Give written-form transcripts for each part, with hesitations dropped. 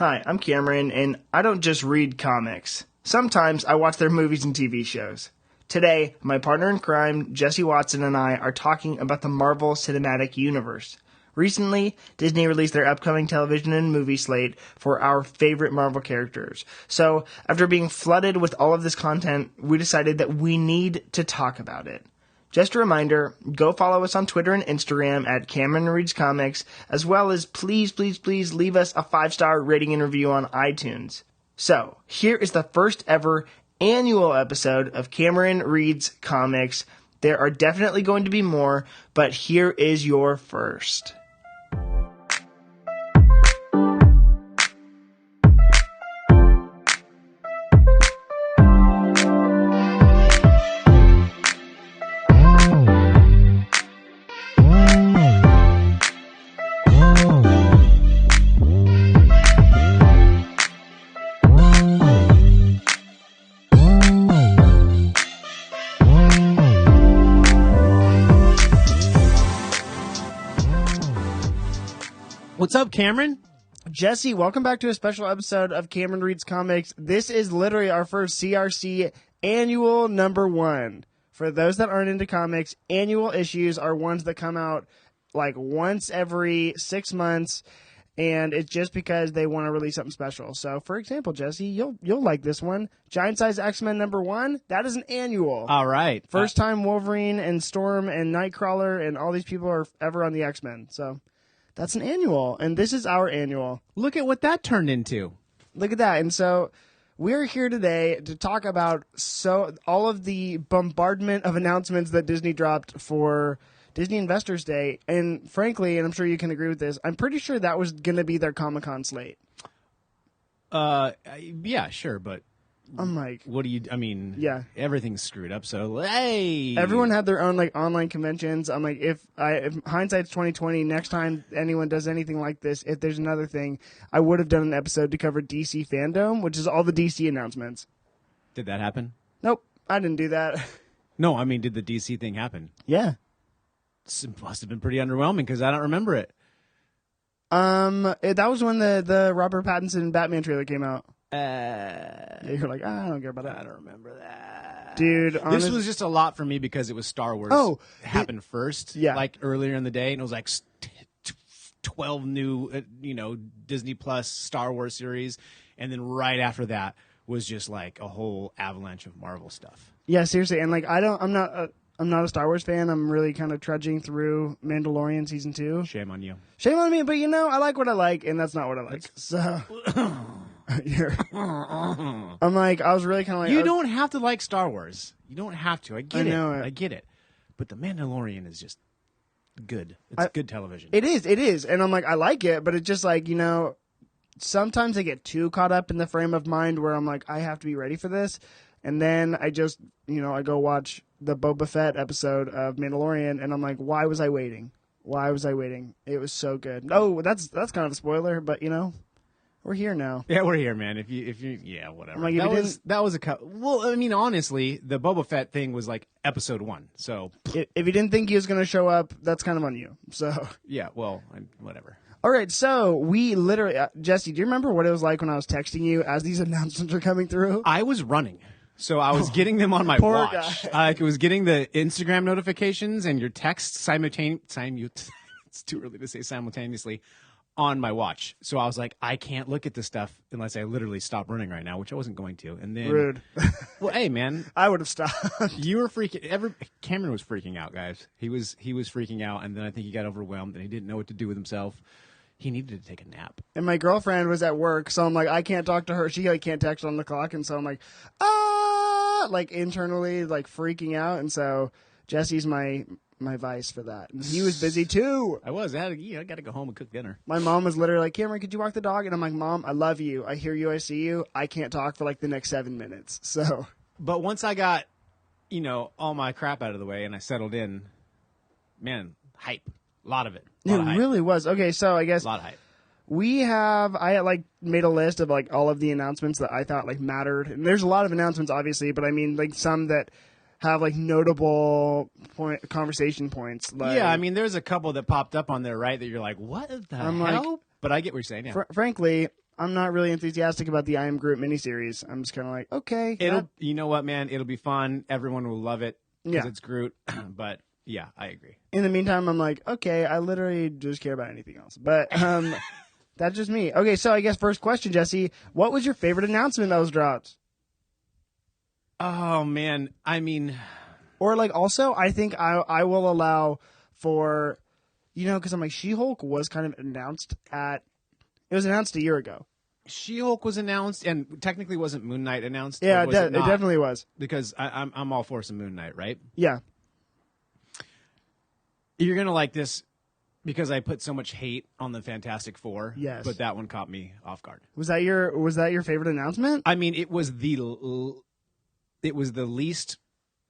Hi, I'm Cameron, and I don't just read comics. Sometimes I watch their movies and TV shows. Today, my partner in crime, Jesse Watson, and I are talking about the Marvel Cinematic Universe. Recently, Disney released their upcoming television and movie slate for our favorite Marvel characters. So, after being flooded with all of this content, we decided that we need to talk about it. Just a reminder, go follow us on Twitter and Instagram at Cameron Reads Comics, as well as please leave us a 5-star rating and review on iTunes. So, here is the first ever annual episode of Cameron Reads Comics. There are definitely going to be more, but here is your first. What's up, Cameron? Jesse, welcome back to a special episode of Cameron Reads Comics. This is literally our first CRC annual number 1. For those that aren't into comics, annual issues are ones that come out like once every 6 months, and it's just because they want to release something special. So, for example, Jesse, you'll like this one. Giant Size X-Men number 1, that is an annual. All right. First time Wolverine and Storm and Nightcrawler and all these people are ever on the X-Men. So that's an annual, and this is our annual. Look at what that turned into. Look at that. And so we're here today to talk about all of the bombardment of announcements that Disney dropped for Disney Investors Day. And frankly, and I'm sure you can agree with this, I'm pretty sure that was going to be their Comic-Con slate. Yeah, sure, but I'm like, what do you? I mean, yeah, everything's screwed up. So hey, everyone had their own like online conventions. I'm like, if hindsight's 2020, next time anyone does anything like this, if there's another thing, I would have done an episode to cover DC Fandom, which is all the DC announcements. Did that happen? Nope, I didn't do that. No, I mean, did the DC thing happen? Yeah, It must have been pretty underwhelming because I don't remember it. That was when the Robert Pattinson Batman trailer came out. Yeah, you're like, I don't care about that. I don't remember that. Dude, this was just a lot for me because it was Star Wars happened first, like earlier in the day, and it was like 12 new, Disney Plus Star Wars series, and then right after that was just like a whole avalanche of Marvel stuff. Yeah, seriously, and like I'm not a Star Wars fan. I'm really kind of trudging through Mandalorian season 2. Shame on you. Shame on me, but I like what I like, and that's not what I like. So. I'm like, I was really kind of like... You don't have to like Star Wars. You don't have to. I get it. I get it. But The Mandalorian is just good. It's good television. It is. And I'm like, I like it, but it's just like, sometimes I get too caught up in the frame of mind where I'm like, I have to be ready for this. And then I just, I go watch the Boba Fett episode of Mandalorian, and I'm like, why was I waiting? Why was I waiting? It was so good. Oh, that's kind of a spoiler, but, we're here now. Yeah, we're here, man. If you, yeah, whatever. Like, that was a well. I mean, honestly, the Boba Fett thing was like episode 1. So if you didn't think he was going to show up, that's kind of on you. So yeah, well, whatever. All right, so we literally, Jesse, do you remember what it was like when I was texting you as these announcements were coming through? I was running. So I was getting them on my watch. I was getting the Instagram notifications and your texts simultaneously. It's too early to say simultaneously. On my watch. So I was like, I can't look at this stuff unless I literally stop running right now, which I wasn't going to. And then rude. Well, hey man, I would have stopped. You were freaking Cameron was freaking out, guys. He was freaking out, and then I think he got overwhelmed and he didn't know what to do with himself. He needed to take a nap. And my girlfriend was at work, so I'm like, I can't talk to her. She can't text on the clock, and so I'm like, like internally like freaking out. And so Jesse's my vice for that. And he was busy too. I was. I got to go home and cook dinner. My mom was literally like, Cameron, could you walk the dog? And I'm like, Mom, I love you. I hear you. I see you. I can't talk for like the next 7 minutes. So, but once I got, all my crap out of the way and I settled in, man, hype. A lot of it. It really was. Okay, so I guess a lot of hype. I like made a list of like all of the announcements that I thought like mattered. And there's a lot of announcements, obviously, but I mean like some that have like notable conversation points. Like, yeah, I mean, there's a couple that popped up on there, right? That you're like, what the hell? But I get what you're saying. Yeah. Frankly, I'm not really enthusiastic about the I Am Groot miniseries. I'm just kind of like, okay. You know what, man? It'll be fun. Everyone will love it because Yeah. it's Groot. But yeah, I agree. In the meantime, I'm like, okay, I literally just care about anything else. But that's just me. Okay, so I guess first question, Jesse, what was your favorite announcement that was dropped? Oh man, I mean, Or like also, I think I will allow for, because I'm like, She-Hulk was kind of announced it was announced a year ago. She-Hulk was announced, and technically wasn't Moon Knight announced? Yeah, Or was it definitely was. Because I'm all for some Moon Knight, right? Yeah. You're gonna like this because I put so much hate on the Fantastic Four. Yes. But that one caught me off guard. Was that your favorite announcement? I mean, it was the least,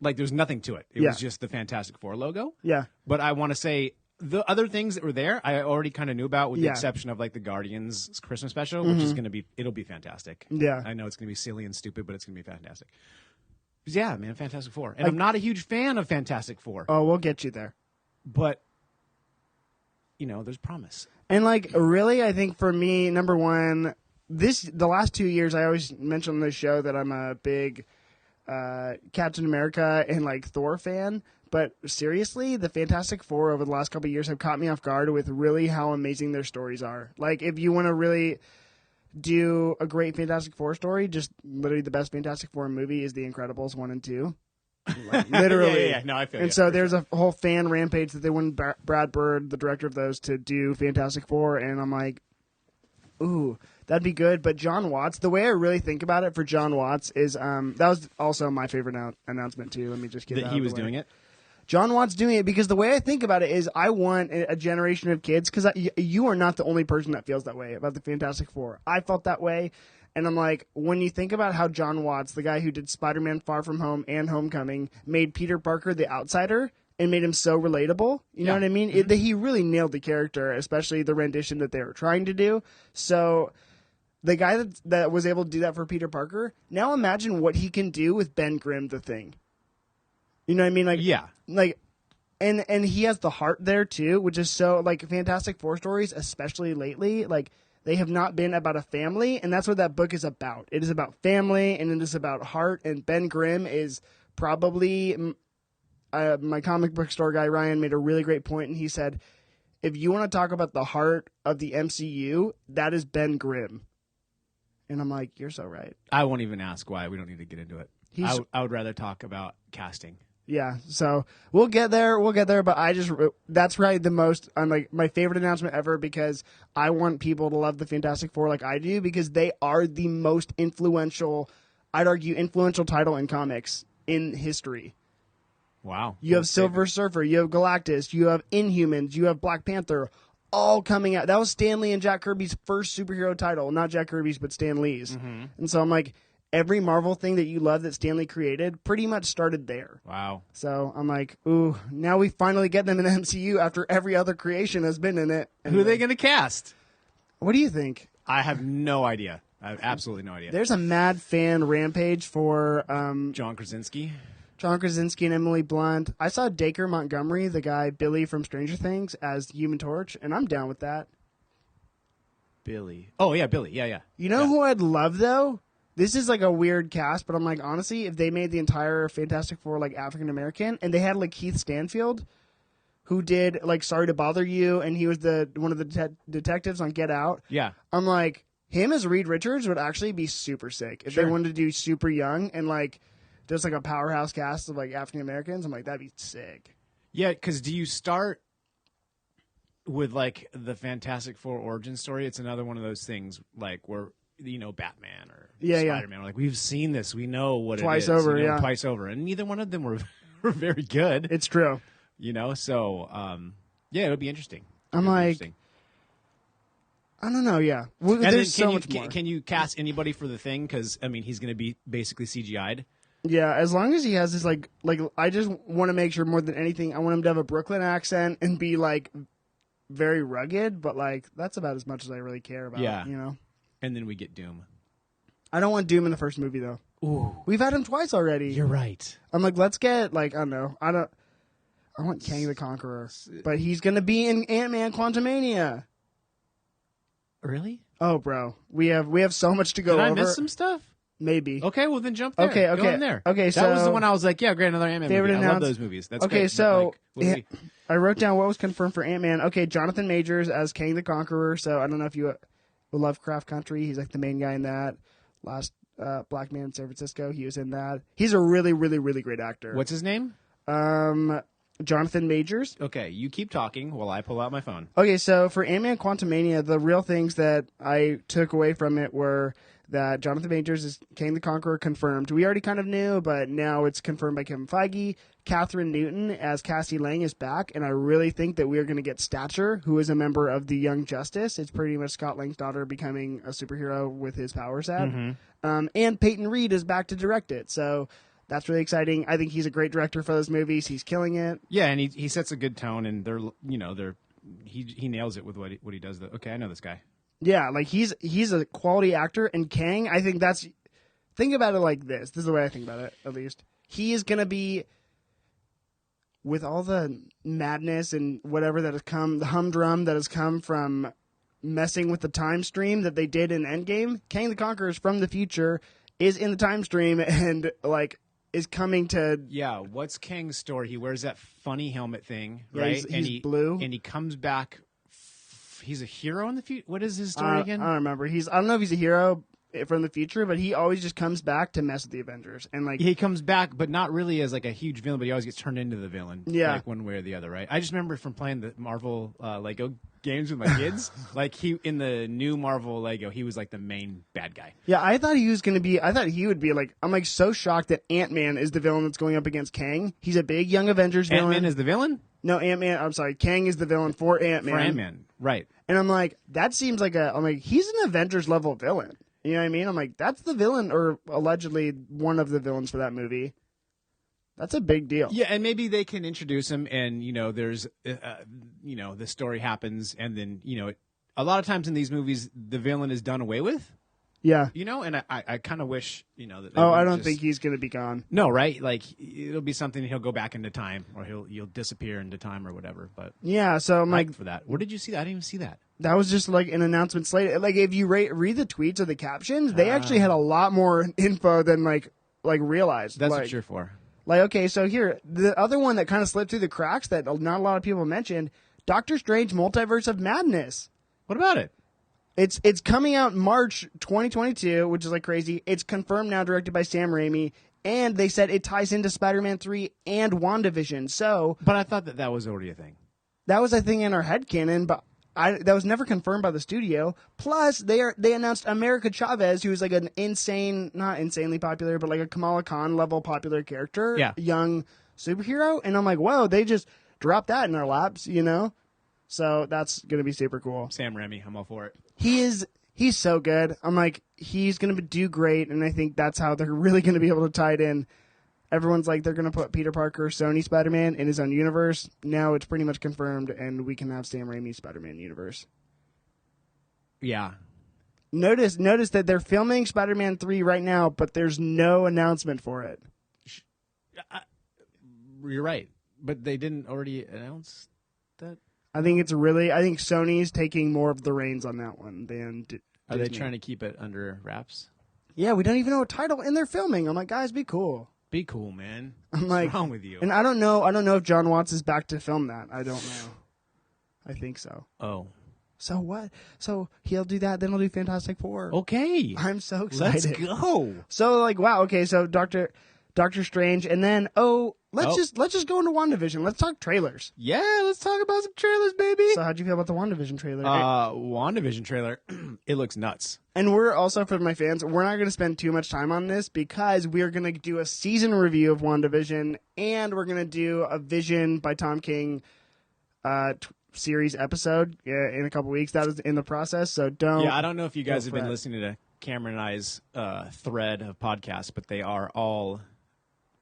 like, there's nothing to it. It was just the Fantastic Four logo. Yeah. But I want to say the other things that were there, I already kind of knew about, with the exception of like the Guardians Christmas special, which is it'll be fantastic. Yeah. I know it's gonna be silly and stupid, but it's gonna be fantastic. Yeah, man, Fantastic Four, and I'm not a huge fan of Fantastic Four. Oh, we'll get you there. But there's promise. And like, really, I think for me, number one, the last 2 years, I always mention on this show that I'm a big Captain America and like Thor fan. But seriously, the Fantastic Four over the last couple of years have caught me off guard with really how amazing their stories are. Like, if you want to really do a great Fantastic Four story, just literally the best Fantastic Four movie is The Incredibles 1 and 2. Like, literally. Yeah. No, I feel. And so there's a whole fan rampage that they wanted Brad Bird, the director of those, to do Fantastic Four, and I'm like, ooh, that'd be good. But John Watts, the way I really think about it for John Watts is that was also my favorite announcement too. Let me just get that he was doing it. John Watts doing it because the way I think about it is I want a generation of kids, because you are not the only person that feels that way about the Fantastic Four. I felt that way, and I'm like, when you think about how John Watts, the guy who did Spider-Man Far From Home and Homecoming, made Peter Parker the outsider and made him so relatable, you know what I mean? He really nailed the character, especially the rendition that they were trying to do. So the guy that was able to do that for Peter Parker, now imagine what he can do with Ben Grimm, the Thing. You know what I mean? Like, yeah. Like, and he has the heart there too, which is so, like, Fantastic Four stories, especially lately, like, they have not been about a family, and that's what that book is about. It is about family, and it is about heart, and Ben Grimm is probably, my comic book store guy, Ryan, made a really great point, and he said, if you want to talk about the heart of the MCU, that is Ben Grimm. And I'm like, you're so right. I won't even ask why. We don't need to get into it. I would rather talk about casting. Yeah, so we'll get there, but that's probably the most, I'm like, my favorite announcement ever, because I want people to love the Fantastic Four like I do, because they are the most influential, I'd argue, influential title in comics in history. Wow. You have Silver Surfer, you have Galactus, you have Inhumans, you have Black Panther, all coming out. That was Stan Lee and Jack Kirby's first superhero title, not Jack Kirby's, but Stan Lee's. Mm-hmm. And so I'm like, every Marvel thing that you love that Stan Lee created pretty much started there. Wow. So I'm like, ooh, now we finally get them in the MCU after every other creation has been in it. Anyway. Who are they going to cast? What do you think? I have no idea. I have absolutely no idea. There's a mad fan rampage for John Krasinski. John Krasinski and Emily Blunt. I saw Dacre Montgomery, the guy Billy from Stranger Things, as Human Torch, and I'm down with that. Billy. Oh, yeah, Billy. Yeah. You know who I'd love, though? This is like a weird cast, but I'm like, honestly, if they made the entire Fantastic Four like African American, and they had like Keith Stanfield, who did like Sorry to Bother You, and he was one of the detectives on Get Out. Yeah. I'm like, him as Reed Richards would actually be super sick if they wanted to do super young and like just like a powerhouse cast of like African Americans. I'm like, that'd be sick. Yeah, because do you start with like the Fantastic Four origin story? It's another one of those things like where, Batman or Spider-Man. Like, we've seen this. We know what twice it is. Over, twice over. And neither one of them were very good. It's true. So, it would be interesting. I'm like, I don't know, yeah. There's so much more. Can you cast anybody for the Thing? Because, he's going to be basically CGI'd. Yeah, as long as he has this, like I just want to make sure more than anything, I want him to have a Brooklyn accent and be, like, very rugged, but, like, that's about as much as I really care about, And then we get Doom. I don't want Doom in the first movie, though. Ooh. We've had him twice already. You're right. I'm like, let's get, like, I want Kang the Conqueror, but he's going to be in Ant-Man Quantumania. Really? Oh, bro, we have so much to go over. Did I miss some stuff? Maybe. Okay, well then jump there. Okay. Go in there. Okay, that was the one I was like, yeah, great, another Ant-Man movie. I love those movies. That's okay. great. So Like, I wrote down what was confirmed for Ant-Man. Okay, Jonathan Majors as Kang the Conqueror. So I don't know if you Lovecraft Country. He's like the main guy in that. Last Black Man in San Francisco. He was in that. He's a really, really, really great actor. What's his name? Jonathan Majors. Okay, you keep talking while I pull out my phone. Okay, so for Ant-Man Quantumania, the real things that I took away from it were that Jonathan Majors is Kang the Conqueror confirmed. We already kind of knew, but now it's confirmed by Kevin Feige. Catherine Newton as Cassie Lang is back, and I really think that we are going to get Stature, who is a member of the Young Justice. It's pretty much Scott Lang's daughter becoming a superhero with his power set. And Peyton Reed is back to direct it, so that's really exciting. I think he's a great director for those movies. He's killing it. Yeah, and he sets a good tone, and he nails it with what he does. Okay, I know this guy. Yeah, like he's a quality actor, and Kang, I think think about it like this. This is the way I think about it, at least. He is going to be, with all the madness and whatever that has come, the humdrum that has come from messing with the time stream that they did in Endgame, Kang the Conqueror is from the future, is in the time stream, and like is coming to... Yeah, what's Kang's story? He wears that funny helmet thing, right? He's blue. And he comes back... He's a hero in the future? What is his story again? I don't remember. I don't know if he's a hero from the future, but he always just comes back to mess with the Avengers. And like he comes back, but not really as like a huge villain, but he always gets turned into the villain. Yeah. Like one way or the other, right? I just remember from playing the Marvel Lego games with my kids. Like in the new Marvel Lego, he was like the main bad guy. Yeah, I thought he would be like, I'm like so shocked that Ant-Man is the villain that's going up against Kang. He's a big Young Avengers villain. Ant-Man is the villain? No, Ant-Man, I'm sorry, Kang is the villain for Ant-Man. For Ant-Man, right. And I'm like, that seems like I'm like, he's an Avengers level villain. You know what I mean? I'm like, that's the villain, or allegedly one of the villains for that movie. That's a big deal. Yeah, and maybe they can introduce him, and there's, the story happens, and then a lot of times in these movies, the villain is done away with. Yeah. And I kind of wish, that. I don't think he's going to be gone. No, right? Like it'll be something he'll go back into time, or he'll disappear into time, or whatever. But yeah, so I'm like for that. Where did you see that? I didn't even see that. That was just like an announcement slate. Like if you read the tweets or the captions, they actually had a lot more info than like realized. That's what you're for. Like, okay, so here, the other one that kind of slipped through the cracks that not a lot of people mentioned, Doctor Strange Multiverse of Madness. What about it? It's coming out March 2022, which is like crazy. It's confirmed now, directed by Sam Raimi, and they said it ties into Spider-Man 3 and WandaVision. So, but I thought that was already a thing. That was a thing in our headcanon, but that was never confirmed by the studio. Plus, they announced America Chavez, who's like an not insanely popular, but like a Kamala Khan level popular character, young superhero. And I'm like, whoa, they just dropped that in our laps, So that's gonna be super cool. Sam Raimi, I'm all for it. He's so good. I'm like, he's going to do great, and I think that's how they're really going to be able to tie it in. Everyone's like, they're going to put Peter Parker, Sony Spider-Man in his own universe. Now it's pretty much confirmed, and we can have Sam Raimi's Spider-Man universe. Yeah. Notice that they're filming Spider-Man 3 right now, but there's no announcement for it. You're right, but they didn't already announce that? I think Sony's taking more of the reins on that one than Disney. Are they trying to keep it under wraps? Yeah, we don't even know a title, and they're filming. I'm like, guys, be cool. Be cool, man. What's wrong with you? And I don't know if John Watts is back to film that. I don't know. I think so. Oh. So what? So he'll do that, then he'll do Fantastic Four. Okay. I'm so excited. Let's go. So like, wow, okay, so Doctor Strange, and then let's just go into WandaVision. Let's talk trailers. Yeah, let's talk about some trailers, baby. So how'd you feel about the WandaVision trailer? WandaVision trailer, it looks nuts. And we're also, for my fans, we're not going to spend too much time on this because we are going to do a season review of WandaVision, and we're going to do a Vision by Tom King series episode in a couple weeks. That is in the process, so don't... Yeah, I don't know if you guys have been listening to Cameron and I's thread of podcasts, but they are all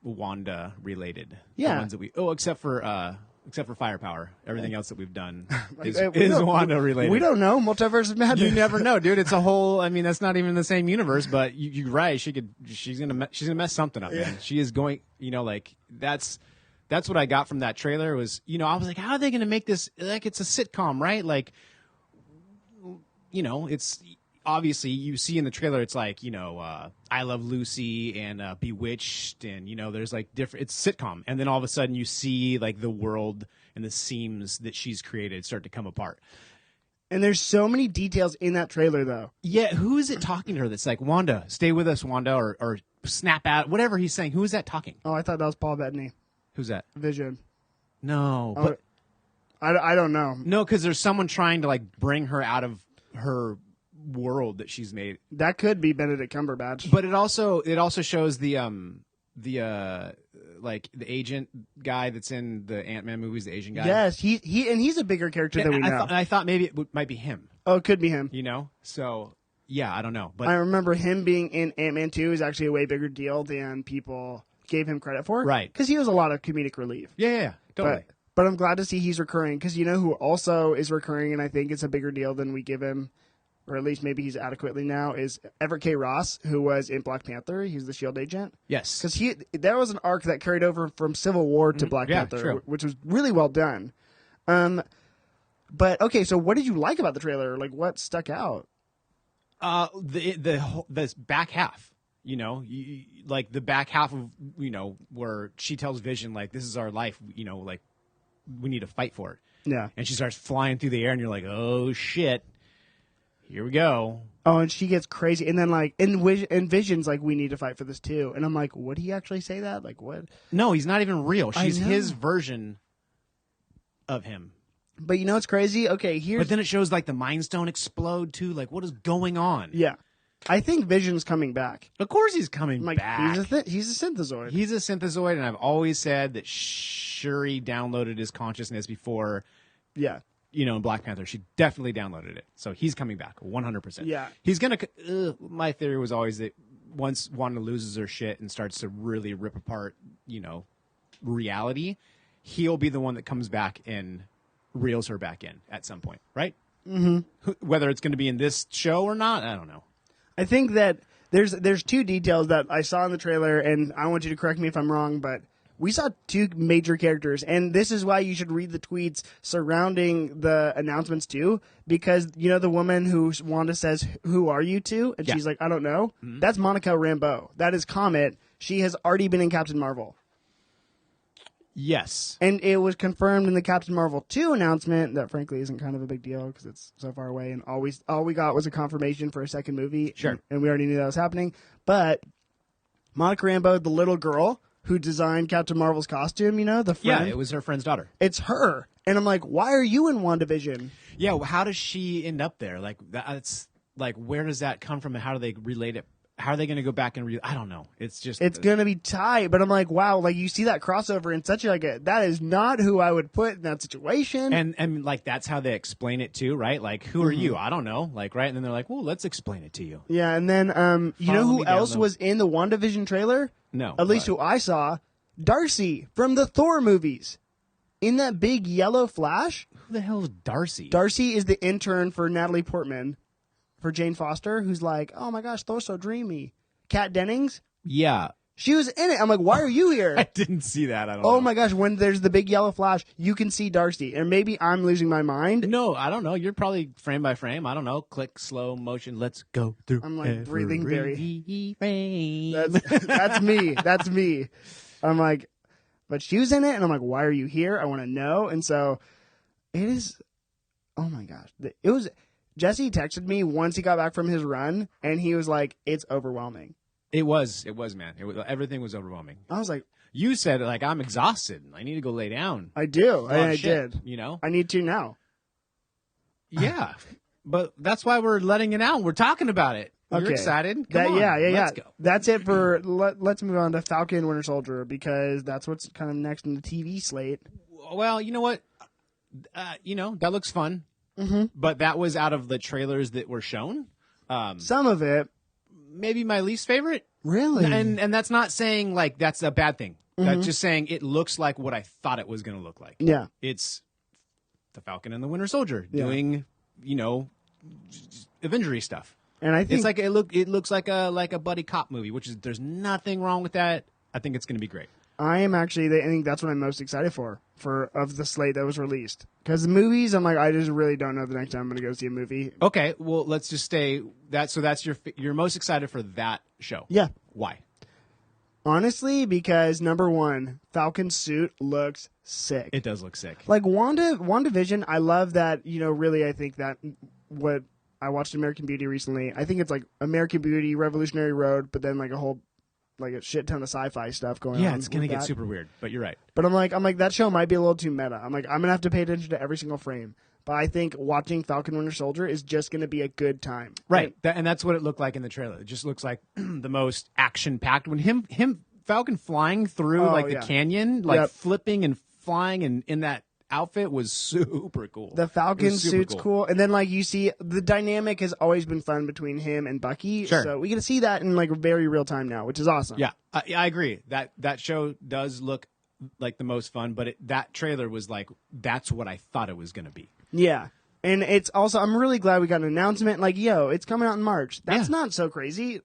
Wanda related. Yeah. The ones that except for Firepower. Everything else that we've done is Wanda related. We don't know. Multiverse of Madness. You never know, dude. It's a whole. I mean, that's not even the same universe, but you're right. She's gonna mess something up, man. She is going. That's what I got from that trailer. Was I was like, how are they gonna make this like it's a sitcom, right? Like you know, it's obviously you see in the trailer, it's like, you know, I Love Lucy and Bewitched, and, you know, there's like different, it's sitcom. And then all of a sudden you see like the world and the seams that she's created start to come apart. And there's so many details in that trailer, though. Yeah, who is it talking to her that's like, Wanda, stay with us, Wanda, or snap out, whatever he's saying. Who is that talking? Oh, I thought that was Paul Bettany. Who's that? Vision. No. Oh, but I don't know. no, because there's someone trying to like bring her out of her world that she's made. That could be Benedict Cumberbatch. But it also shows the like the agent guy that's in the Ant-Man movies, the Asian guy. Yes, he's a bigger character than we know. I thought maybe it might be him. Oh, it could be him. You know? So, yeah, I don't know. But I remember him being in Ant-Man 2 is actually a way bigger deal than people gave him credit for. Right. Because he was a lot of comedic relief. yeah, totally. But I'm glad to see he's recurring, because you know who also is recurring, and I think it's a bigger deal than we give him, or at least maybe he's adequately now, is Everett K. Ross, who was in Black Panther. He's the S.H.I.E.L.D. agent. Yes. Because that was an arc that carried over from Civil War to Black Yeah, Panther, true. which was really well done. But, okay, so what did you like about the trailer? Like, what stuck out? The back half, you know, like the back half of, you know, where she tells Vision, like, this is our life, you know, like, we need to fight for it. Yeah. And she starts flying through the air, and you're like, oh, shit. Here we go. Oh, and she gets crazy. And then, like, in Vision's like, we need to fight for this, too. And I'm like, would he actually say that? Like, what? No, he's not even real. She's know. his version of him. But you know what's crazy? Okay, here's... But then it shows, like, the Mind Stone explode, too. Like, what is going on? Yeah. I think Vision's coming back. Of course he's coming Like, back. he's a synthezoid. He's a synthezoid, and I've always said that Shuri downloaded his consciousness before... Yeah. You know, in Black Panther, she definitely downloaded it. So he's coming back, 100%. Yeah. He's going to... my theory was always that once Wanda loses her shit and starts to really rip apart, you know, reality, he'll be the one that comes back and reels her back in at some point, right? Mm-hmm. Whether it's going to be in this show or not, I don't know. I think that there's two details that I saw in the trailer, and I want you to correct me if I'm wrong, but we saw two major characters, and this is why you should read the tweets surrounding the announcements too, because you know the woman who Wanda says, "Who are you to?" and she's like, "I don't know." Mm-hmm. That's Monica Rambeau. That is Comet. She has already been in Captain Marvel. Yes. And it was confirmed in the Captain Marvel 2 announcement that frankly isn't kind of a big deal because it's so far away, and all we got was a confirmation for a second movie. Sure. And we already knew that was happening. But Monica Rambeau, the little girl who designed Captain Marvel's costume, you know, the friend. Yeah, it was her friend's daughter. It's her. And I'm like, why are you in WandaVision? Yeah, well, how does she end up there? Like, that's like, where does that come from, and how do they relate it? How are they going to go back and I don't know. It's just... It's going to be tight, but I'm like, wow, like you see that crossover in such like that is not who I would put in that situation. And like, that's how they explain it too, right? Like, who are you? I don't know. Like, right? And then they're like, well, let's explain it to you. Yeah, and then, you know who else was in the WandaVision trailer? No. At least who I saw. Darcy from the Thor movies. In that big yellow flash. Who the hell is Darcy? Darcy is the intern for Natalie Portman. For Jane Foster, who's like, oh my gosh, Thor's so dreamy. Kat Dennings? Yeah. She was in it. I'm like, why are you here? I didn't see that. I don't know. Oh my gosh, when there's the big yellow flash, you can see Darcy. And maybe I'm losing my mind. No, I don't know. You're probably frame by frame. I don't know. Click, slow motion. Let's go through. I'm like breathing very. Frame. That's me. That's me. I'm like, but she was in it, and I'm like, why are you here? I want to know. And so it is. Oh my gosh, it was. Jesse texted me once he got back from his run, and he was like, it's overwhelming. It was, man. Everything was overwhelming. I was like, you said, like, I'm exhausted. I need to go lay down. I do. I shit, did. You know? I need to now. Yeah. But that's why we're letting it out. We're talking about it. You're okay. excited? Come on. Yeah. Let's go. That's it for, let's move on to Falcon Winter Soldier, because that's what's kind of next in the TV slate. Well, you know what? That looks fun. Mm-hmm. But that was out of the trailers that were shown. Some of it. Maybe my least favorite. Really? And that's not saying, like, that's a bad thing. Mm-hmm. That's just saying it looks like what I thought it was going to look like. Yeah. It's the Falcon and the Winter Soldier doing, Avengery stuff. And I think it's like it looks like a buddy cop movie, which is there's nothing wrong with that. I think it's going to be great. I am actually. I think that's what I'm most excited for of the slate that was released. Because the movies, I'm like, I just really don't know the next time I'm going to go see a movie. Okay, well, let's just stay that. So that's you're most excited for that show. Yeah. Why? Honestly, because number one, Falcon's suit looks sick. It does look sick. Like WandaVision, I love that. Really, I think that what I watched American Beauty recently. I think it's like American Beauty, Revolutionary Road, but then like a shit ton of sci-fi stuff going on. Yeah, it's gonna get super weird, but you're right. But I'm like that show might be a little too meta. I'm gonna have to pay attention to every single frame. But I think watching Falcon Winter Soldier is just gonna be a good time. Right, and that's what it looked like in the trailer. It just looks like the most action-packed. When him Falcon flying through the canyon, flipping and flying, and in that outfit was super cool. The Falcon suit's cool. And then you see the dynamic has always been fun between him and Bucky. Sure. So we get to see that in very real time now, which is awesome. Yeah, I agree. That show does look like the most fun, but that trailer was like, that's what I thought it was going to be. Yeah. And it's also, I'm really glad we got an announcement it's coming out in March. That's not so crazy.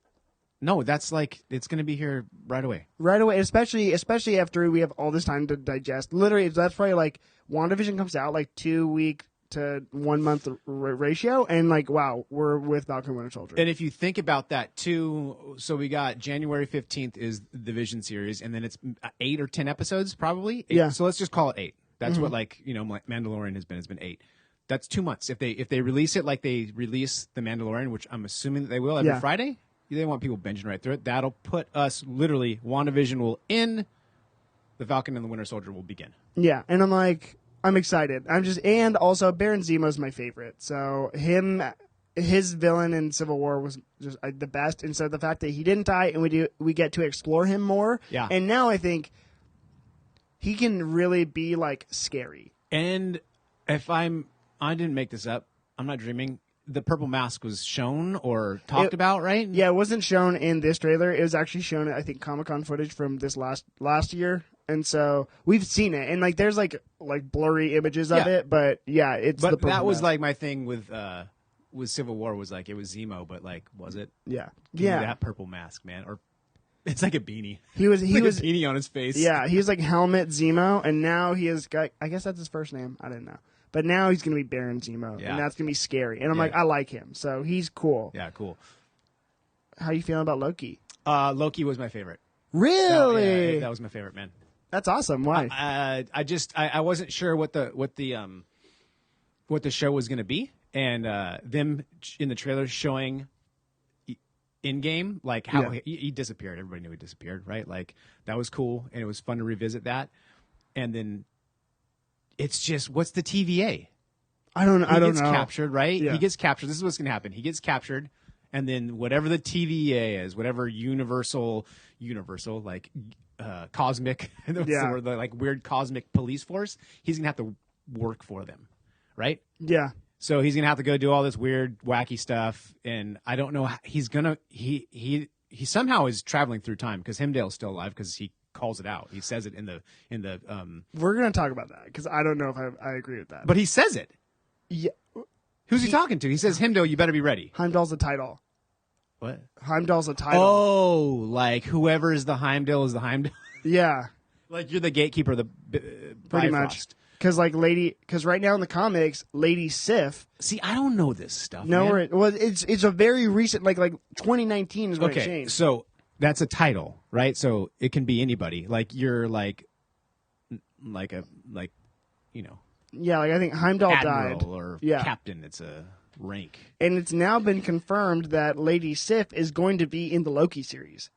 No, that's it's going to be here right away. Right away, especially after we have all this time to digest. Literally, that's probably WandaVision comes out 2 week to 1 month ratio, and wow, we're with Falcon Winter Soldier. And if you think about that too, so we got January 15th is the Vision series, and then it's 8 or 10 episodes probably. 8. Yeah. So let's just call it 8. That's what Mandalorian has been. It's been 8. That's 2 months. If they release it like they release the Mandalorian, which I'm assuming that they will every Friday. They want people binging right through it. That'll put us literally. WandaVision will end. The Falcon and the Winter Soldier will begin. Yeah, and I'm excited. And also Baron Zemo's my favorite. So his villain in Civil War was just the best. And so the fact that he didn't die and we get to explore him more. Yeah. And now I think he can really be scary. And if I didn't make this up. I'm not dreaming. The purple mask was shown or talked about, right? Yeah, it wasn't shown in this trailer. It was actually shown, I think, Comic-Con footage from this last year. And so we've seen it. And there's blurry images of it, but yeah, it's the purple that was mask. my thing with Civil War was it was Zemo, but was it? Yeah. Give me that purple mask, man. Or it's like a beanie. He was a beanie on his face. Yeah, he was Helmet Zemo, and now he has got, I guess that's his first name. I didn't know. But now he's going to be Baron Zemo, and that's going to be scary. And I'm I like him, so he's cool. Yeah, cool. How you feeling about Loki? Loki was my favorite. Really? That was my favorite, man. That's awesome. Why? I wasn't sure what the show was going to be, and them in the trailer showing in game how he disappeared. Everybody knew he disappeared, right? That was cool, and it was fun to revisit that. And then it's just, what's the TVA? I don't know. He gets captured, right? Yeah. He gets captured. This is what's going to happen. He gets captured, and then whatever the TVA is, whatever universal, cosmic, or the weird cosmic police force, he's going to have to work for them, right? Yeah. So he's going to have to go do all this weird, wacky stuff, and I don't know. He's going to he somehow is traveling through time because Hemdale's still alive because he calls it out. He says it in the. We're gonna talk about that because I don't know if I agree with that. But he says it. Yeah. Who's he talking to? He says, "Heimdall, you better be ready." Heimdall's a title. What? Heimdall's a title. Oh, whoever is the Heimdall is the Heimdall. Yeah. You're the gatekeeper of the pretty much. Because because right now in the comics, Lady Sif. See, I don't know this stuff. No, man. It's a very recent, like 2019 is when it changed. So that's a title, right? So it can be anybody. You're Yeah, I think Heimdall Admiral died. Or captain. It's a rank. And it's now been confirmed that Lady Sif is going to be in the Loki series.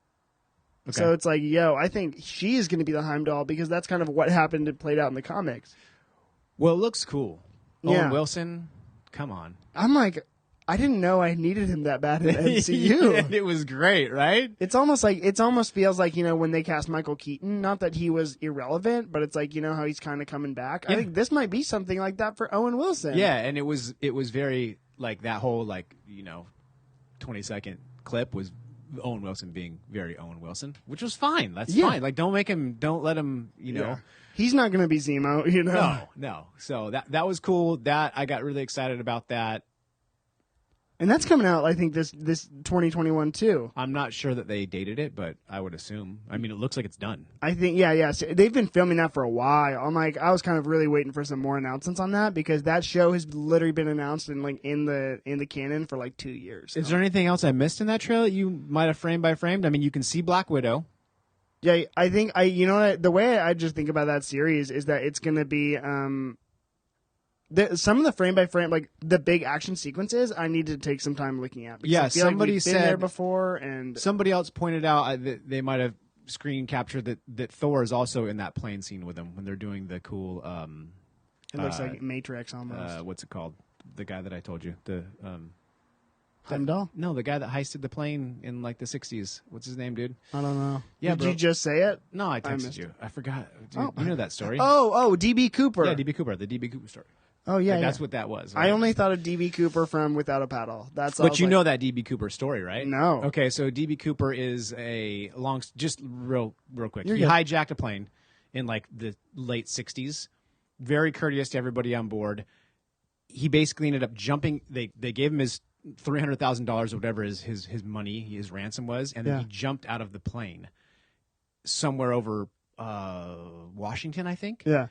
Okay. So it's I think she is going to be the Heimdall because that's kind of what happened and played out in the comics. Well, it looks cool. Yeah. Owen Wilson, come on. I'm I didn't know I needed him that bad in MCU. Yeah, it was great, right? It's almost feels like, when they cast Michael Keaton, not that he was irrelevant, but it's how he's kind of coming back. Yeah. I think this might be something like that for Owen Wilson. Yeah, and it was very that whole 20-second clip was Owen Wilson being very Owen Wilson, which was fine. That's fine. Don't let him, Yeah. He's not going to be Zemo, No. So that was cool. That I got really excited about that. And that's coming out, I think, this 2021 too. I'm not sure that they dated it, but I would assume. I mean, it looks like it's done. I think, yeah. So they've been filming that for a while. I was kind of really waiting for some more announcements on that because that show has literally been announced in the canon for like 2 years. Is there anything else I missed in that trailer that you might have frame by framed? I mean, you can see Black Widow. Yeah, I think the way I just think about that series is that it's going to be some of the frame by frame, like the big action sequences, I need to take some time looking at. Yeah, I feel somebody like we've said been there before, and somebody else pointed out that they might have screen captured that Thor is also in that plane scene with him when they're doing the cool. it looks like Matrix almost. What's it called? The guy that I told you. The Heimdall? No, the guy that heisted the plane in like the 60s. What's his name, dude? I don't know. Yeah, Did you just say it? No, I texted you. I forgot. Dude, Oh. You know that story? Oh, DB Cooper. Yeah, DB Cooper. The DB Cooper story. Oh yeah, That's what that was. I Right? only thought of DB Cooper from Without a Paddle. But you know that DB Cooper story, right? No. Okay, so DB Cooper is just real quick. You're He good. hijacked a plane in like the late 60s. Very courteous to everybody on board. He basically ended up jumping. They gave him his $300,000 or whatever his money, his ransom was, and then he jumped out of the plane somewhere over Washington, I think. Yeah.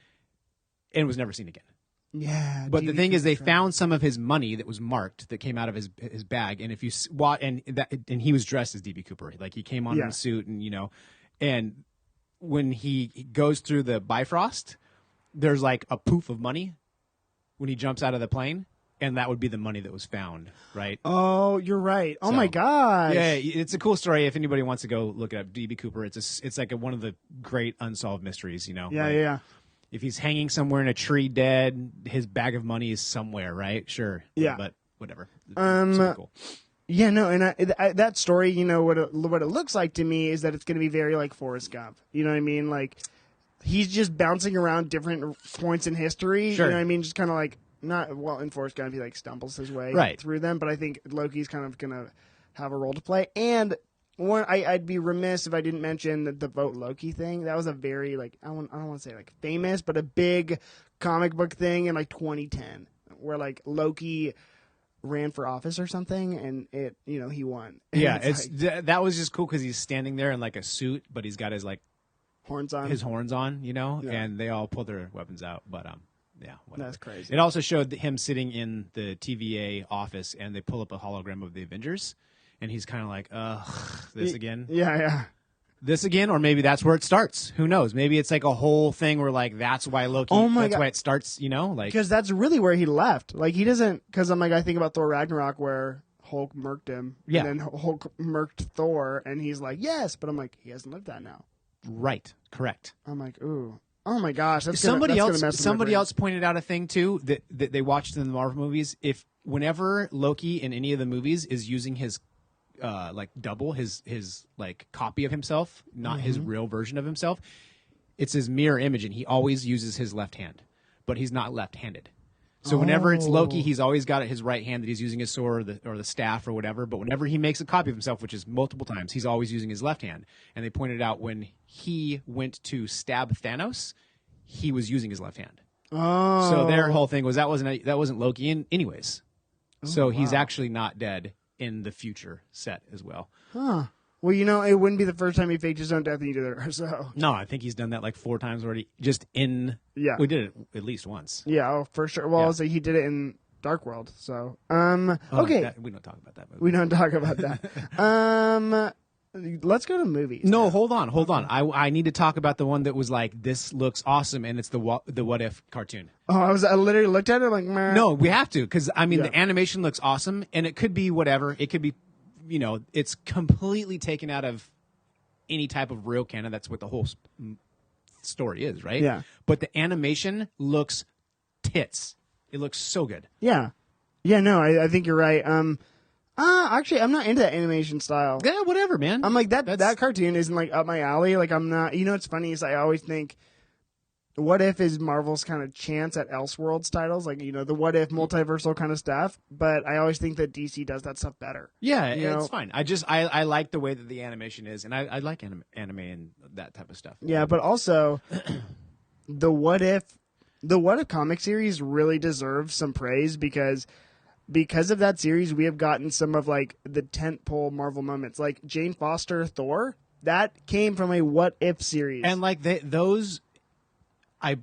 And was never seen again. Yeah. But DB the thing is, they Cooper. found some of his money that was marked that came out of his bag, and if you and he was dressed as DB Cooper, like he came on in a suit, and when he goes through the Bifrost, there's like a poof of money when he jumps out of the plane, and that would be the money that was found, right? Oh, you're right. Oh So, my gosh. Yeah, it's a cool story. If anybody wants to go look it up, DB Cooper, it's like one of the great unsolved mysteries, Yeah, Like, yeah. If he's hanging somewhere in a tree dead, his bag of money is somewhere, right? Sure. Yeah. But whatever. Super cool. Yeah, no, and that story, what it looks like to me is that it's going to be very like Forrest Gump. You know what I mean? Like he's just bouncing around different points in history. Sure. You know what I mean? Just kind of like in Forrest Gump he like stumbles his way through them, but I think Loki's kind of going to have a role to play. And I'd be remiss if I didn't mention the vote Loki thing. That was a very I don't want to say like famous, but a big comic book thing in like 2010 where like Loki ran for office or something, and he won. And Yeah, that was just cool because he's standing there in like a suit, but he's got his like horns on. And they all pull their weapons out. But yeah, whatever. That's crazy. It also showed him sitting in the TVA office, and they pull up a hologram of the Avengers, and he's kind of like, this again? Yeah. This again? Or maybe that's where it starts. Who knows? Maybe it's like a whole thing where like that's why Loki, why it starts, like. Because that's really where he left. Like he doesn't, because I think about Thor Ragnarok where Hulk murked him. Yeah. And then Hulk murked Thor, and he's like, yes. But I'm like, he hasn't lived that now. Right. Correct. I'm like, ooh. Oh my gosh. Somebody else pointed out a thing too that they watched in the Marvel movies. If whenever Loki in any of the movies is using his like double his like copy of himself, not his real version of himself, it's his mirror image, and he always uses his left hand, but he's not left-handed. So whenever it's Loki, he's always got his right hand that he's using his sword or the staff or whatever. But whenever he makes a copy of himself, which is multiple times, he's always using his left hand. And they pointed out when he went to stab Thanos, he was using his left hand. Oh. So their whole thing was that wasn't Loki anyways. So he's actually not dead in the future set as well. Huh. Well, it wouldn't be the first time he faked his own death either. So. No, I think he's done that like 4 times already. Just in we did it at least once. Yeah, for sure. Well, he did it in Dark World. So, okay. We don't talk about that movie. We don't talk about that. Let's go to movies. No, now. hold on. I need to talk about the one that was like, this looks awesome, and it's the What If cartoon. Oh, I literally looked at it like, meh. No, we have to, because the animation looks awesome, and it could be whatever. It could be, it's completely taken out of any type of real canon. That's what the whole story is, right? Yeah. But the animation looks tits. It looks so good. Yeah. Yeah, no, I think you're right. Actually, I'm not into that animation style. Yeah, whatever, man. I'm like, that cartoon isn't like up my alley. Like, I'm not, what's funny is I always think, what if is Marvel's kind of chance at Elseworlds titles? Like, the what if multiversal kind of stuff. But I always think that DC does that stuff better. Yeah, it's fine. I like the way that the animation is, and I like anime and that type of stuff. Yeah, but also, the what if comic series really deserves some praise because because of that series, we have gotten some of like the tentpole Marvel moments, like Jane Foster Thor. That came from a What If series, And like those, I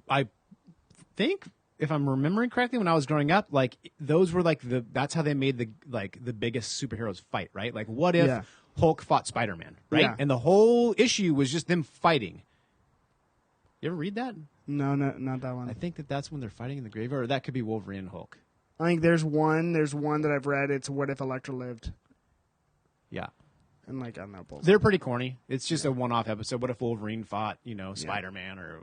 think if I'm remembering correctly, when I was growing up, like those were like that's how they made the biggest superheroes fight, right? Like what if Hulk fought Spider-Man, right? Yeah. And the whole issue was just them fighting. You ever read that? No, not that one. I think that's when they're fighting in the graveyard, or that could be Wolverine and Hulk. I think there's one that I've read. It's What If Elektra Lived, Yeah. and like I don't know. They're pretty corny. It's just a one-off episode. What if Wolverine fought, Spider-Man or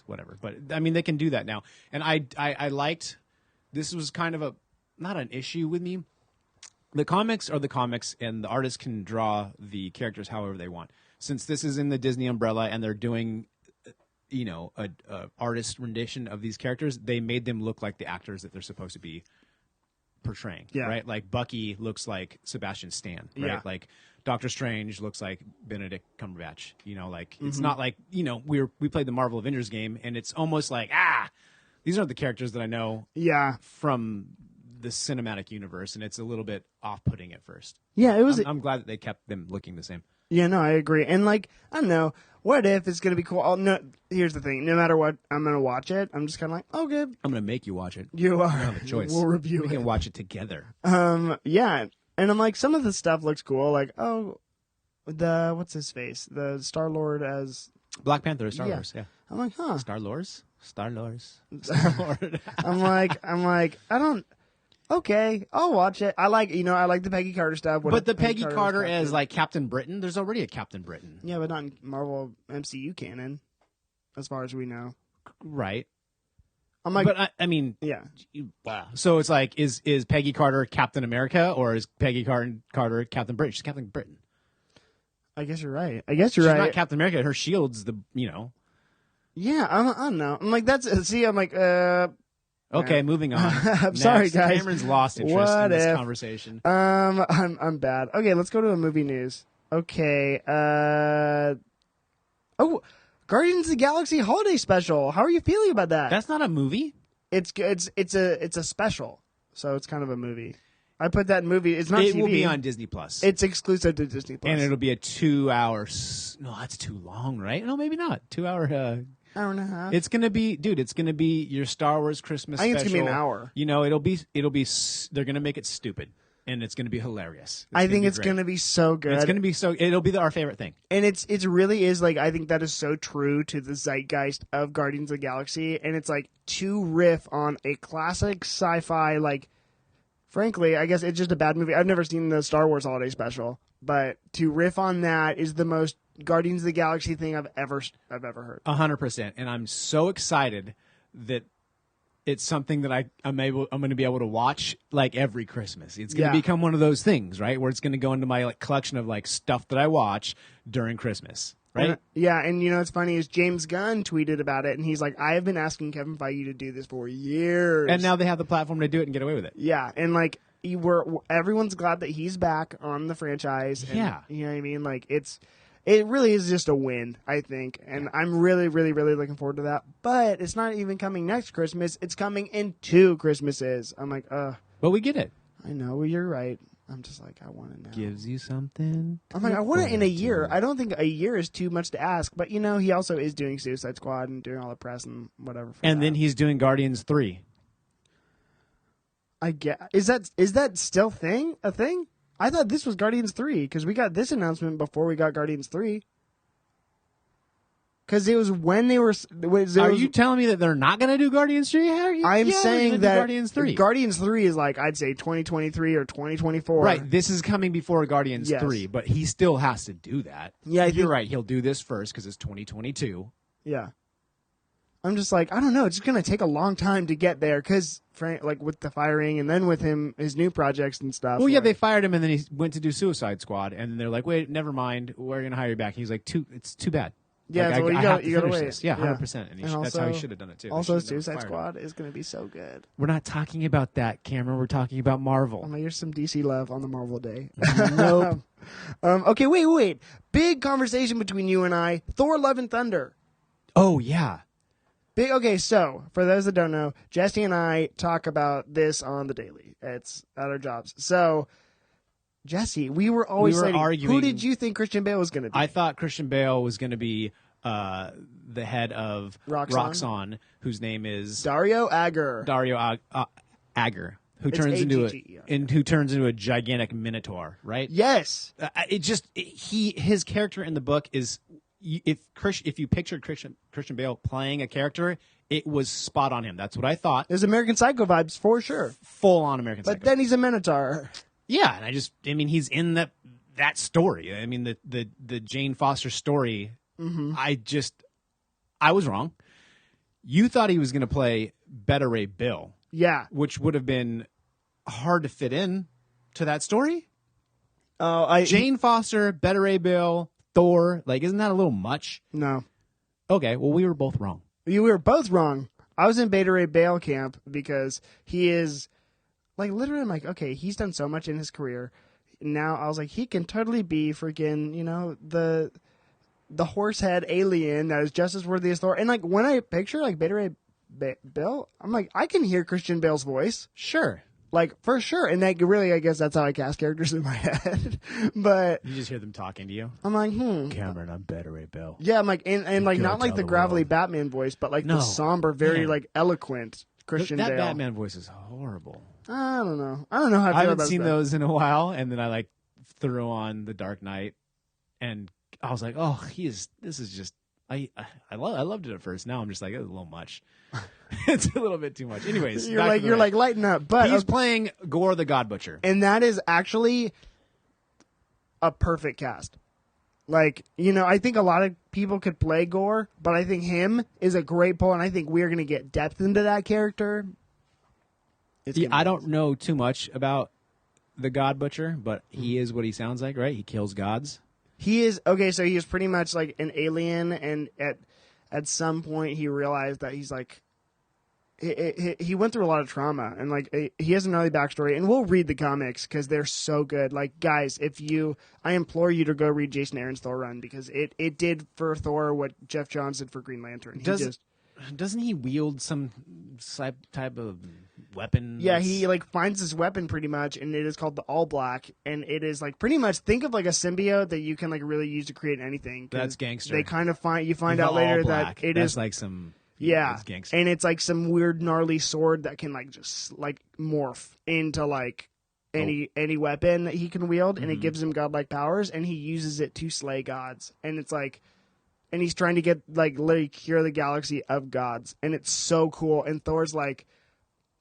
whatever? But I mean, they can do that now. And I liked. This was kind of not an issue with me. The comics are the comics, and the artists can draw the characters however they want. Since this is in the Disney umbrella, and they're doing, a artist rendition of these characters, they made them look like the actors that they're supposed to be portraying. Yeah. Right. Like Bucky looks like Sebastian Stan. Right. Yeah. Like Doctor Strange looks like Benedict Cumberbatch. It's not like we played the Marvel Avengers game, and it's almost like these aren't the characters that I know. Yeah. From the cinematic universe, and it's a little bit off-putting at first. Yeah, it was. I'm glad that they kept them looking the same. Yeah, no, I agree. And like, I don't know, What If is gonna be cool. No, here's the thing: no matter what, I'm gonna watch it. I'm just kind of like, okay, I'm gonna make you watch it. you are. I don't have a choice. We'll review We it. can watch it together. Yeah, and I'm like, some of the stuff looks cool. Like, what's his face? The Star-Lord as Black Panther, Star Yeah. Wars. Yeah. I'm like, huh. Star-Lord. I'm like, I don't. Okay, I'll watch it. I like the Peggy Carter stuff. But the Peggy Carter stuff as is- like Captain Britain, there's already a Captain Britain. Yeah, but not in Marvel MCU canon, as far as we know. Right. I'm like, But I mean, yeah, so it's like, is Peggy Carter Captain America, or is Peggy Carter Captain Britain? She's Captain Britain. I guess you're right. She's not Captain America. Her shield's Yeah, I don't know. I'm like, I'm like, Okay, moving on. I'm sorry, guys. Cameron's lost interest What in this if? conversation. I'm bad. Okay, let's go to a movie news. Okay, Guardians of the Galaxy Holiday Special. How are you feeling about that? That's not a movie. It's a special, so it's kind of a movie. I put that in movie. It's not It TV. will be on Disney Plus. It's exclusive to Disney Plus. And it'll be a 2 hour. No, that's too long, right? No, maybe not. 2 hour. hour and a half. It's gonna be, dude. It's gonna be your Star Wars Christmas. I think it's special. gonna be an hour. It'll be. They're gonna make it stupid, and it's gonna be hilarious. I think it's gonna be so good. It's gonna be so. It'll be our favorite thing. And it really is like, I think that is so true to the zeitgeist of Guardians of the Galaxy, and it's like to riff on a classic sci-fi, like, frankly, I guess it's just a bad movie. I've never seen the Star Wars Holiday Special, but to riff on that is the most Guardians of the Galaxy thing I've ever heard. 100%, and I'm so excited that it's something that I'm going to be able to watch like every Christmas. It's going to become one of those things, right, where it's going to go into my like collection of like stuff that I watch during Christmas, right? And what's funny is James Gunn tweeted about it, and he's like, I have been asking Kevin Feige to do this for years, And now they have the platform to do it and get away with it. Yeah, and like everyone's glad that he's back on the franchise. And, Yeah, you know what I mean. Like it really is just a win, I think, and I'm really, really, really looking forward to that. But it's not even coming next Christmas; it's coming in 2 Christmases. I'm like, but we get it. I know, well, you're right. I'm just like, I want it now. Gives you something. I'm like, I want it in a year. I don't think a year is too much to ask, but he also is doing Suicide Squad and doing all the press and whatever. And then he's doing Guardians 3. I get. Is that still a thing? I thought this was Guardians 3 because we got this announcement before we got Guardians 3. Because it was when they were. Are you telling me that they're not going to do Guardians 3? I'm saying that Guardians 3. Guardians 3 is like, I'd say 2023 or 2024. Right. This is coming before Guardians Yes. 3, but he still has to do that. Yeah, you're right. He'll do this first because it's 2022. Yeah. I'm just like, I don't know. It's just going to take a long time to get there because, like, with the firing and then with his new projects and stuff. Well, yeah, like, they fired him and then he went to do Suicide Squad, and they're like, "Wait, never mind. We're going to hire you back." He's like, "It's too bad." Yeah, like, so I you have to gotta finish wait. this. Yeah, 100%. And that's how he should have done it too. Also, Suicide Squad is going to be so good. We're not talking about that, Cameron. We're talking about Marvel. Oh, here's some DC love on the Marvel Day. Nope. Okay, wait. Big conversation between you and I. Thor: Love and Thunder. Oh yeah. Okay, so for those that don't know, Jesse and I talk about this on the daily. It's at our jobs. So, Jesse, we were slating, arguing. who did you think Christian Bale was going to be? I thought Christian Bale was going to be the head of Roxxon, whose name is Dario Agger. Agger, who It's turns AGG, who turns into a gigantic minotaur, right? Yes. His character in the book is, if you pictured Christian Bale playing a character, it was spot on him. That's what I thought. There's American Psycho vibes for sure. Full on American Psycho. But then he's a Minotaur. Yeah, and he's in that story. I mean, the Jane Foster story. Mm-hmm. I was wrong. You thought he was going to play Beta Ray Bill. Yeah. Which would have been hard to fit in to that story. Jane Foster, Beta Ray Bill, Thor, isn't that a little much? No. Okay, well, we were both wrong. We were both wrong. I was in Beta Ray Bill camp because he is, literally, I'm like, okay, he's done so much in his career. Now I was like, he can totally be freaking, the horsehead alien that is just as worthy as Thor. And, when I picture, Beta Ray Bill, I'm like, I can hear Christian Bale's voice. Sure. For sure. And really, I guess that's how I cast characters in my head. But you just hear them talking to you. I'm like, Cameron, I'm Beta Ray Bill. Yeah, I'm like, and not the gravelly world. Batman voice, but the somber, very eloquent Christian Bale. That Batman voice is horrible. I don't know how I feel about I haven't seen those in a while, and then I threw on The Dark Knight, and I was like, oh, this is just. I loved it at first. Now I'm just like, it's a little much. It's a little bit too much. Anyways, you're lighten up. But he's playing Gore the God Butcher, and that is actually a perfect cast. I think a lot of people could play Gore, but I think him is a great pull, and I think we're going to get depth into that character. I don't know too much about the God Butcher, but he is what he sounds like, right? He kills gods. He is okay. So he is pretty much like an alien, and at some point he realized that he's he went through a lot of trauma, and he has an early backstory. And we'll read the comics because they're so good. Guys, I implore you to go read Jason Aaron's Thor run because it did for Thor what Jeff Johns did for Green Lantern. Doesn't he wield some type of weapon? Yeah, he finds this weapon pretty much, and it is called the All Black, and it is pretty much think of a symbiote that you can really use to create anything. That's gangster. They kind of find out later that it is some it's gangster, and it's some weird gnarly sword that can just morph into any weapon that he can wield, and it gives him godlike powers, and he uses it to slay gods, and it's and he's trying to get literally cure the galaxy of gods, and it's so cool. And Thor's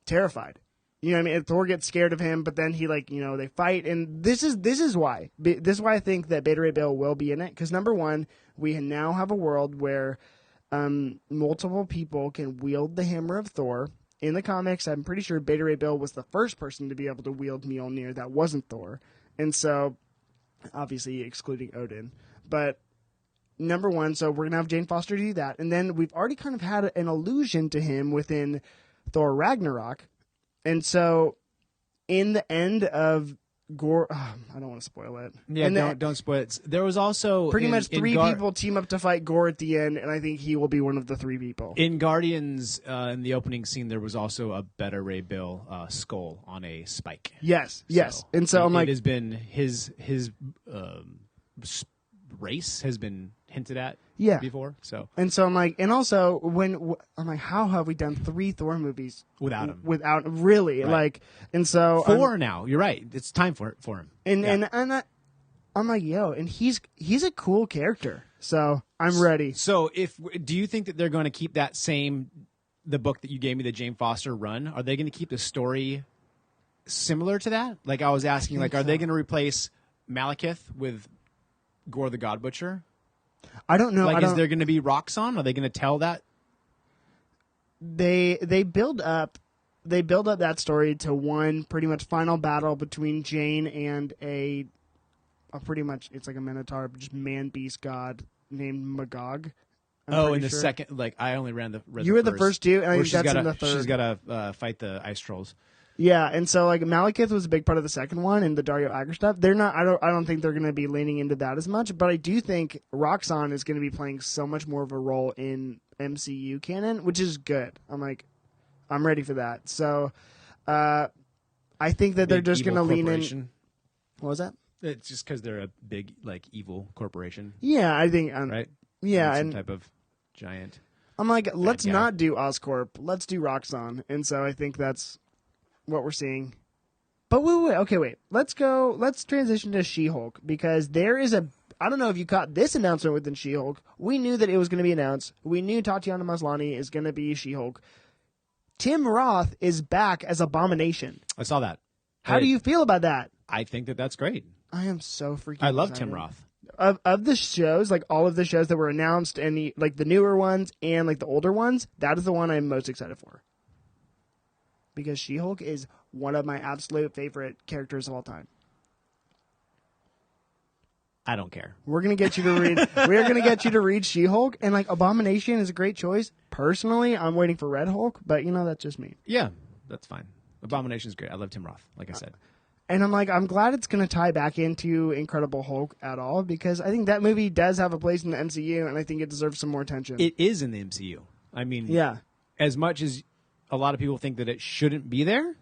terrified, you know what I mean? And Thor gets scared of him, but then he they fight, and this is why I think that Beta Ray Bill will be in it, because number one, we now have a world where multiple people can wield the hammer of Thor. In the comics, I'm pretty sure Beta Ray Bill was the first person to be able to wield Mjolnir that wasn't Thor, and so obviously excluding Odin, but. Number one, so we're going to have Jane Foster do that. And then we've already kind of had an allusion to him within Thor Ragnarok. And so in the end of Gore, I don't want to spoil it. Yeah, don't spoil it. There was also... Pretty much three people team up to fight Gore at the end, and I think he will be one of the three people. In Guardians, in the opening scene, there was also a Beta Ray Bill skull on a spike. Yes. And so I'm it has been his race has been hinted at before. So I'm like, and also how have we done 3 Thor movies without him? Right. And so 4 now. You're right. It's time for him. And I'm like, yo, and he's a cool character. So I'm ready. So do you think that they're going to keep that the book that you gave me, the Jane Foster run? Are they going to keep the story similar to that? I was asking, are they going to replace Malekith with Gore the God Butcher? I don't know. Is there going to be Roxxon? Are they going to tell that? They build up that story to one pretty much final battle between Jane and a pretty much it's like a Minotaur, just man beast god named Magog. In the second, I only read you were the first two, and I think that's in the third. She's got to fight the ice trolls. Yeah, and so Malekith was a big part of the second one, and the Dario Agger stuff. They're not. I don't think they're going to be leaning into that as much. But I do think Roxxon is going to be playing so much more of a role in MCU canon, which is good. I'm ready for that. So, I think that they're just going to lean in. What was that? It's just because they're a big, like, evil corporation. Yeah, I think. Right? Yeah. Like some type of giant. I'm like, let's not do Oscorp. Let's do Roxxon. And so I think that's what we're seeing. But wait. Okay, wait. Let's transition to She-Hulk, because there is I don't know if you caught this announcement within She-Hulk. We knew that it was going to be announced. We knew Tatiana Maslany is going to be She-Hulk. Tim Roth is back as Abomination. I saw that. How do you feel about that? I think that that's great. I am so freaking I love excited. Tim Roth. Of the shows, like all of the shows that were announced, and the newer ones and like the older ones, that is the one I'm most excited for. Because She-Hulk is one of my absolute favorite characters of all time. I don't care. We're gonna get you to read. We're gonna get you to read She-Hulk, and like Abomination is a great choice. Personally, I'm waiting for Red Hulk, but that's just me. Yeah, that's fine. Abomination's great. I love Tim Roth, like I said. And I'm glad it's going to tie back into Incredible Hulk at all, because I think that movie does have a place in the MCU, and I think it deserves some more attention. It is in the MCU. I mean, yeah. As much as a lot of people think that it shouldn't be there,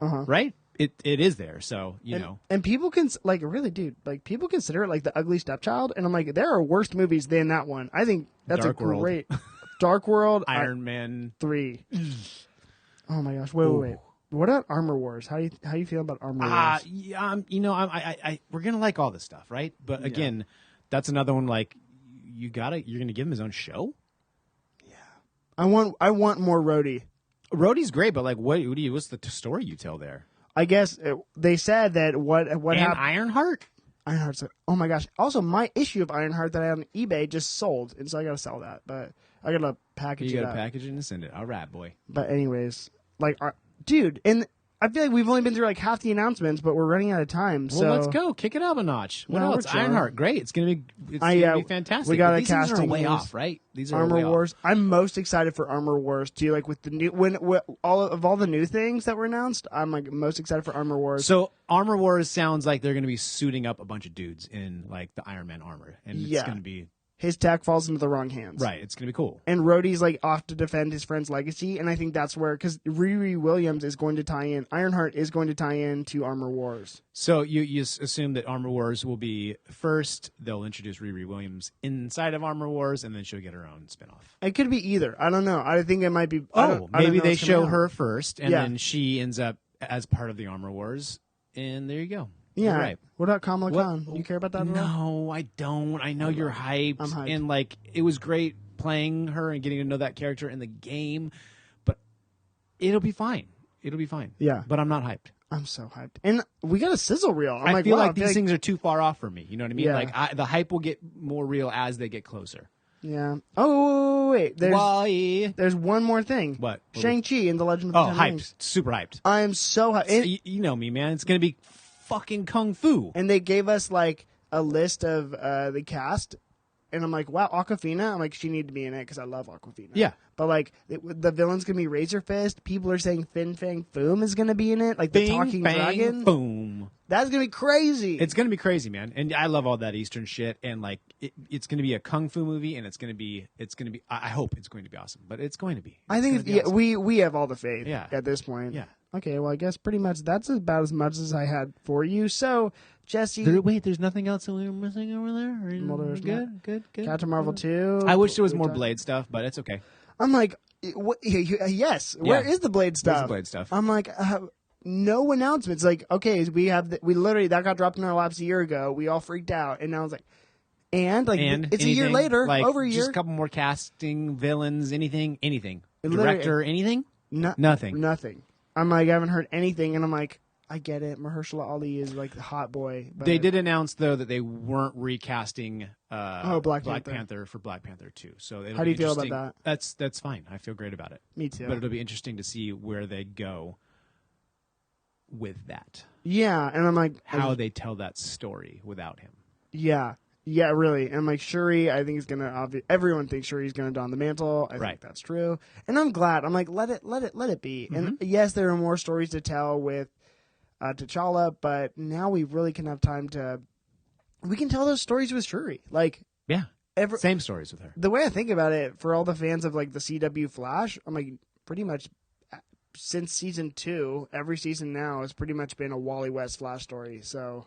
right? It is there, so, know. And people can, really, dude, people consider it like The Ugly Stepchild, and I'm like, there are worse movies than that one. I think that's Dark World. Great... Dark World. Iron Man 3. Oh, my gosh. Wait. What about Armor Wars? How you feel about Armor Wars? Yeah, we're gonna like all this stuff, right? But again, that's another one. Like, you're gonna give him his own show. Yeah, I want more Rhodey. Rhodey's great, but like, what's the story you tell there? I guess they said that what happened. Ironheart. Ironheart's. Oh my gosh! Also, my issue of Ironheart that I had on eBay just sold, and so I gotta sell that. But I gotta package it. You gotta package it and send it. All right, boy. But anyways, dude, and I feel like we've only been through like half the announcements, but we're running out of time. Well, so let's go. Kick it up a notch. What else? Ironheart, great. It's gonna be fantastic. We got but a these things casting are way news. off, right? These are Armor way Wars. Off. I'm most excited for Armor Wars too. Like with the new all the new things that were announced, I'm like most excited for Armor Wars. So Armor Wars sounds like they're gonna be suiting up a bunch of dudes in like the Iron Man armor, and it's gonna be. His tech falls into the wrong hands. Right, it's going to be cool. And Rhodey's like off to defend his friend's legacy, and I think that's where, because Riri Williams is going to tie in, Ironheart is going to tie in to Armor Wars. So you assume that Armor Wars will be first, they'll introduce Riri Williams inside of Armor Wars, and then she'll get her own spinoff. It could be either. I don't know. I think it might be. Maybe they show her first, and then she ends up as part of the Armor Wars, and there you go. Yeah. Right. What about Kamala Khan? Do you care about that at all? No, I don't. I know you're hyped. I'm hyped. And, like, it was great playing her and getting to know that character in the game, but it'll be fine. It'll be fine. Yeah. But I'm not hyped. I'm so hyped. And we got a sizzle reel. I feel like these things are too far off for me. You know what I mean? Yeah. Like, the hype will get more real as they get closer. Yeah. Oh, wait. There's one more thing. What? Shang-Chi and the Legend of the Ten hyped. Rings. Super hyped. I am so hyped. You know me, man. It's going to be fucking kung fu. And they gave us like a list of the cast, and I'm like, wow, Awkwafina. I'm like, she needed to be in it because I love Awkwafina. Yeah. But like, the villain's gonna be Razor Fist. People are saying Fin Fang Foom is gonna be in it, like the talking dragon. Boom. That's gonna be crazy. It's gonna be crazy, man. And I love all that Eastern shit. And like, it's gonna be a kung fu movie, and it's gonna be. I hope it's going to be awesome, but it's going to be. I think awesome. we have all the faith. Yeah. At this point. Yeah. Okay. Well, I guess pretty much that's about as much as I had for you. So, Jesse. There's nothing else that we were missing over there. Good. Captain Marvel 2. I wish there was more Blade stuff, but it's okay. I'm like, yes. Where is the Blade stuff? Where's the Blade stuff? I'm like, no announcements. Like, okay, we literally that got dropped in our laps a year ago. We all freaked out, and now it's like, it's anything, a year later, like, over a year. Just a couple more casting, villains, anything, Literally, director, anything, nothing. I'm like, I haven't heard anything, and I'm like, I get it. Mahershala Ali is like the hot boy. But they did announce though that they weren't recasting Black Panther for Black Panther 2. So how do you feel about that? That's fine. I feel great about it. Me too. But it'll be interesting to see where they go with that. Yeah, and I'm like, how they tell that story without him. Yeah, really. And I'm like, Shuri, I think is gonna. Everyone thinks Shuri's gonna don the mantle. I think that's true, and I'm glad. I'm like, let it be. Mm-hmm. And yes, there are more stories to tell with T'Challa, but now we really can have time to. We can tell those stories with Shuri. Like, yeah, Same stories with her. The way I think about it, for all the fans of like the CW Flash, I'm like pretty much since season 2, every season now has pretty much been a Wally West Flash story. So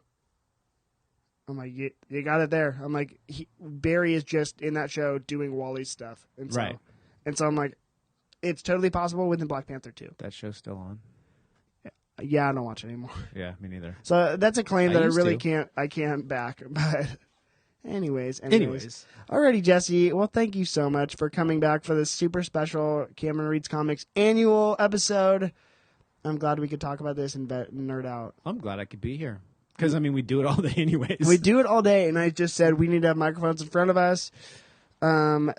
I'm like, you got it there. I'm like, Barry is just in that show doing Wally's stuff, and so, Right. And so I'm like, it's totally possible within Black Panther 2. That show's still on. Yeah, I don't watch it anymore. Yeah, me neither. So that's a claim that I used really to. can't back. But anyways. Alrighty, Jesse. Well, thank you so much for coming back for this super special Cameron Reads Comics annual episode. I'm glad we could talk about this and nerd out. I'm glad I could be here. Because, I mean, we do it all day anyways. We do it all day, and I just said we need to have microphones in front of us.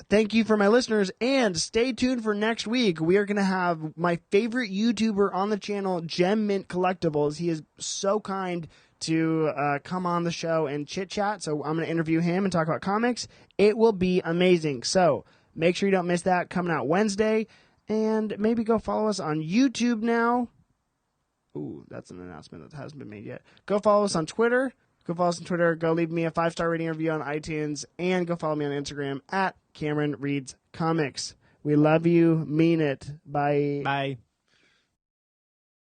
Thank you for my listeners, and stay tuned for next week. We are going to have my favorite YouTuber on the channel, Gem Mint Collectibles. He is so kind to come on the show and chit-chat, so I'm going to interview him and talk about comics. It will be amazing. So make sure you don't miss that, coming out Wednesday, and maybe go follow us on YouTube now. Ooh, that's an announcement that hasn't been made yet. Go follow us on Twitter. Go leave me a 5-star rating review on iTunes, and go follow me on Instagram at Cameron Reads Comics. We love you. Mean it. Bye. Bye.